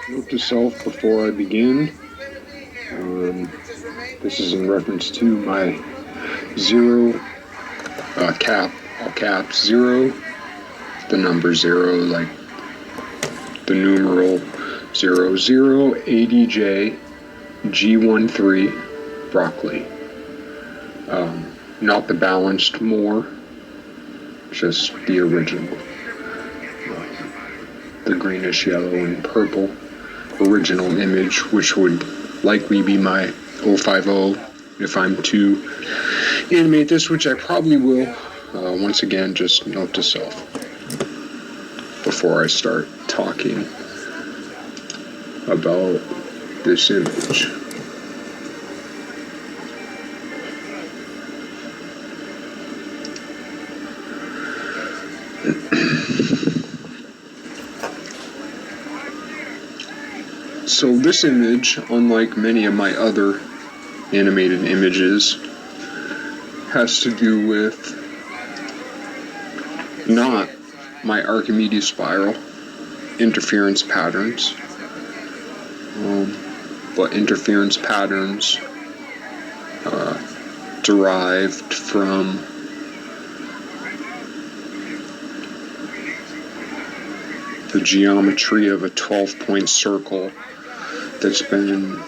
Note to self before I begin. This is in reference to my zero cap, all caps zero, the number zero, like the numeral 00ADJ G13 broccoli. Not the balanced more, just the original. The greenish yellow and purple original image, which would likely be my 050 if I'm to animate this, which I probably will. Once again, just note to self before I start talking about this image. So this image, unlike many of my other animated images, has to do with not my Archimedes spiral interference patterns, but interference patterns derived from the geometry of a 12-point circle that's been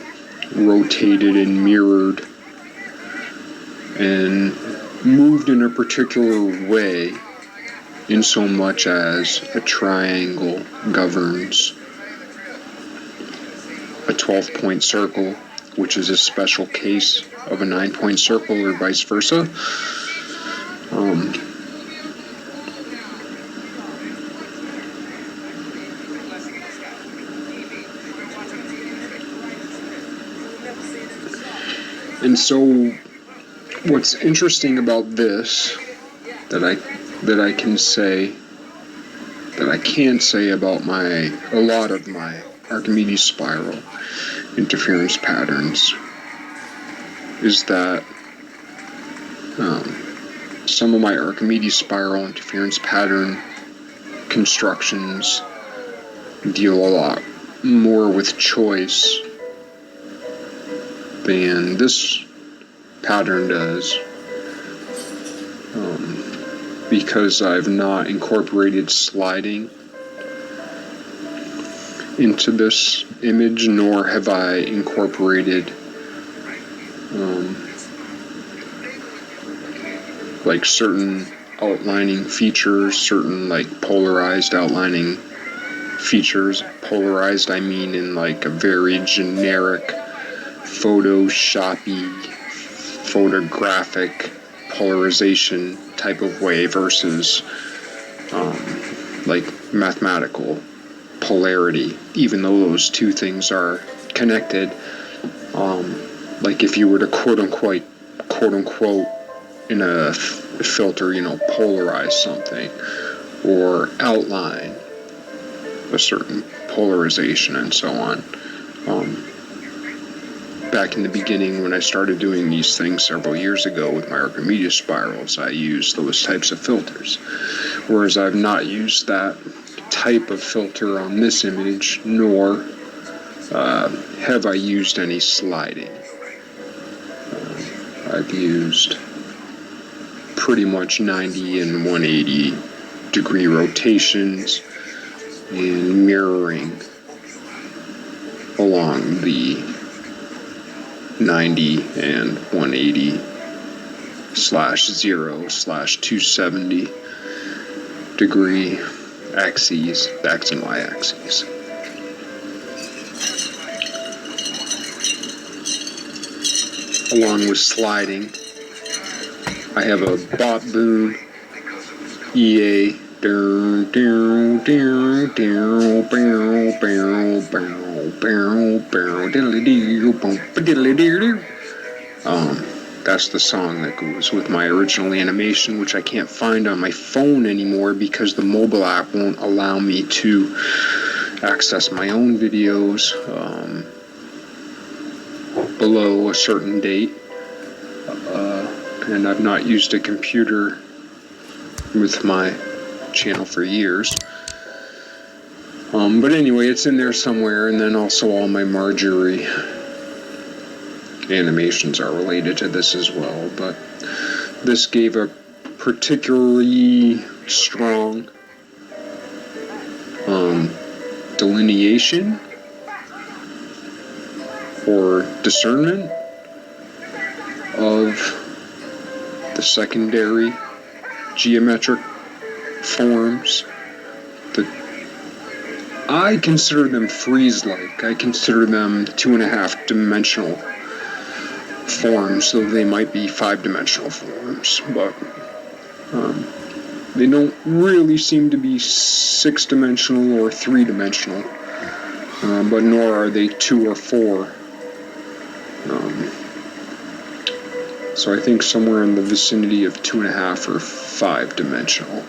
rotated and mirrored and moved in a particular way, in so much as a triangle governs a 12-point circle, which is a special case of a 9-point circle, or vice versa. And so what's interesting about this that I can say that I can't say about a lot of my Archimedes spiral interference patterns is that some of my Archimedes spiral interference pattern constructions deal a lot more with choice than this pattern does, because I've not incorporated sliding into this image, nor have I incorporated like certain outlining features, certain like polarized outlining features. Polarized, I mean in like a very generic photoshoppy, photographic polarization type of way versus like mathematical polarity, even though those two things are connected. Like if you were to quote unquote in a filter, polarize something or outline a certain polarization and so on. Back in the beginning, when I started doing these things several years ago with my Archimedes spirals, I used those types of filters. Whereas I've not used that type of filter on this image, nor have I used any sliding. I've used pretty much 90 and 180 degree rotations and mirroring along the 90 and 180 /0/270 degree axes, the X and Y axes. Along with sliding, I have a bop boom EA that's the song that goes with my original animation, which I can't find on my phone anymore because the mobile app won't allow me to access my own videos below a certain date. And I've not used a computer with my channel for years. But anyway, it's in there somewhere, and then also all my Marjorie animations are related to this as well, but this gave a particularly strong delineation or discernment of the secondary geometric forms. I consider them frieze-like. I consider them 2.5 dimensional forms, though they might be 5-dimensional forms, but they don't really seem to be 6-dimensional or 3-dimensional, but nor are they 2 or 4. So I think somewhere in the vicinity of 2.5 or 5-dimensional.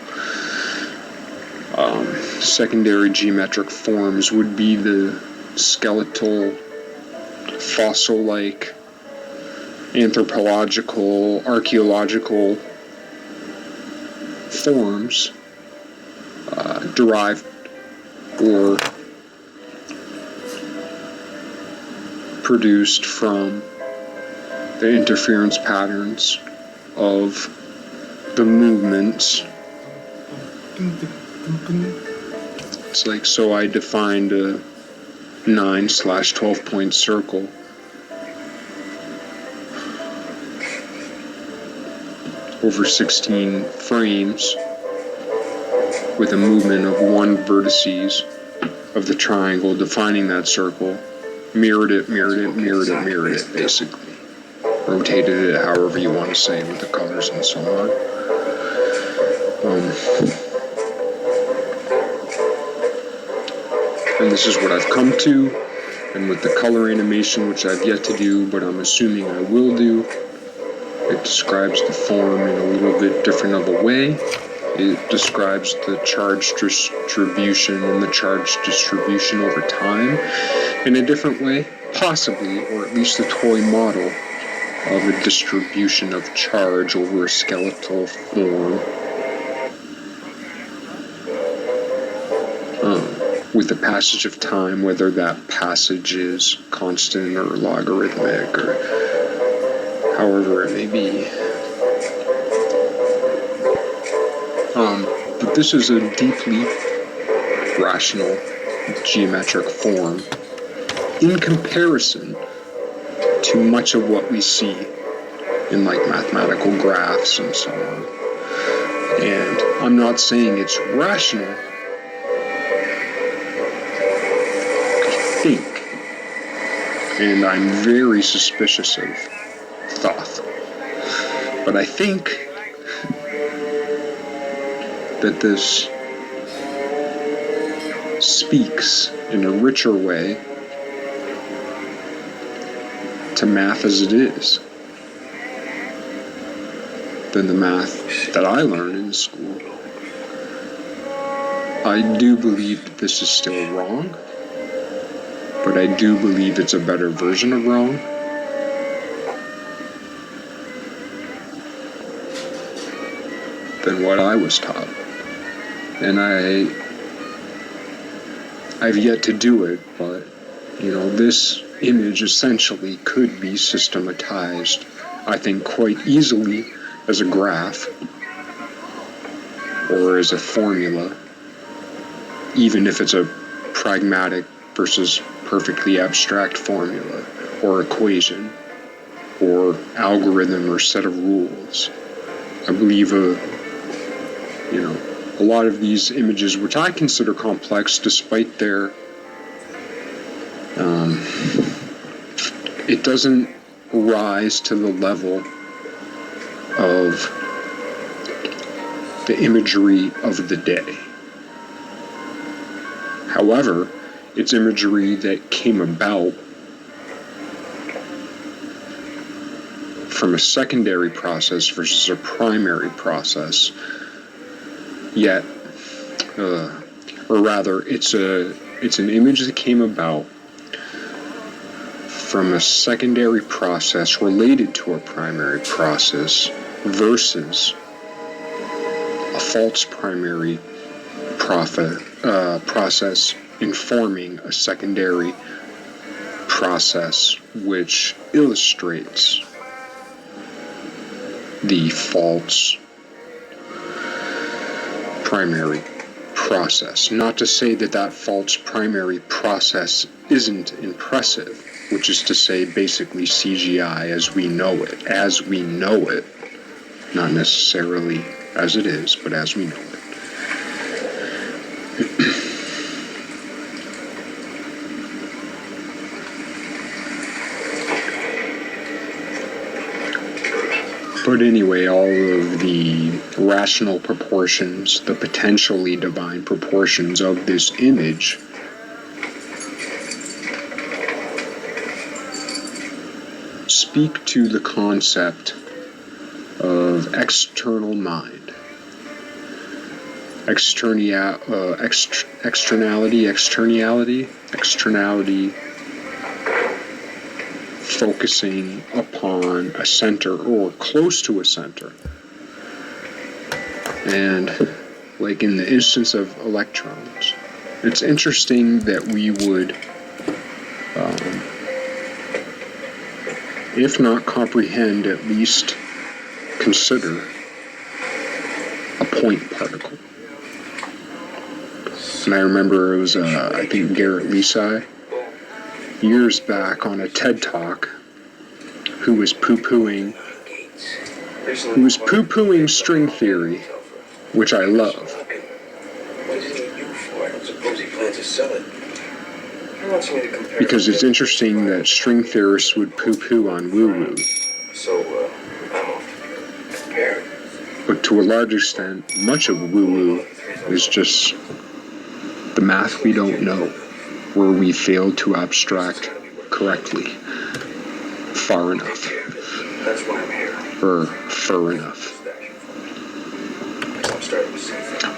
Secondary geometric forms would be the skeletal, fossil-like, anthropological, archaeological forms derived or produced from the interference patterns of the movements. It's like, so I defined a 9/12 point circle over 16 frames with a movement of 1 vertices of the triangle defining that circle, mirrored it, basically. Rotated it however you want to say with the colors and so on. And this is what I've come to, and with the color animation, which I've yet to do, but I'm assuming I will do, it describes the form in a little bit different of a way. It describes the charge distribution and the charge distribution over time in a different way, possibly, or at least a toy model of a distribution of charge over a skeletal form. With the passage of time, whether that passage is constant or logarithmic or however it may be. But this is a deeply rational geometric form in comparison to much of what we see in like mathematical graphs and so on. And I'm not saying it's rational. I think, and I'm very suspicious of Thoth, but I think that this speaks in a richer way to math as it is than the math that I learned in school. I do believe that this is still wrong, but I do believe it's a better version of wrong. Than what I was taught. And I've yet to do it, but, this image essentially could be systematized, I think, quite easily as a graph or as a formula, even if it's a pragmatic versus perfectly abstract formula or equation or algorithm or set of rules. I believe a lot of these images, which I consider complex despite their, it doesn't rise to the level of the imagery of the day. However, it's imagery that came about from a secondary process versus a primary process. Yet, or rather, it's an image that came about from a secondary process related to a primary process versus a false primary process informing a secondary process which illustrates the false primary process. Not to say that that false primary process isn't impressive, which is to say basically CGI as we know it, not necessarily as it is, but as we know it. But anyway, all of the rational proportions, the potentially divine proportions of this image speak to the concept of external mind. Externality, focusing upon a center or close to a center. And like in the instance of electrons, it's interesting that we would, if not comprehend, at least consider a point particle. And I remember it was, I think, Garrett Lisi, years back on a TED Talk, who was poo-pooing string theory, which I love. Because it's interesting that string theorists would poo-poo on woo-woo. But to a large extent, much of woo-woo is just the math we don't know, where we failed to abstract correctly far enough. That's why I'm here. Or fur enough.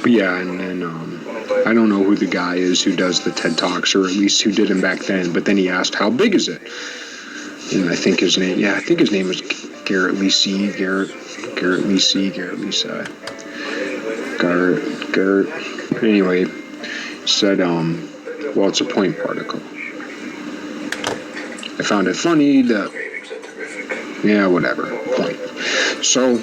But yeah, and then I don't know who the guy is who does the TED Talks, or at least who did him back then, but then he asked, how big is it? And I think his name was Garrett Lisi. Anyway, said, well, it's a point particle. I found it funny that, yeah, whatever, point. So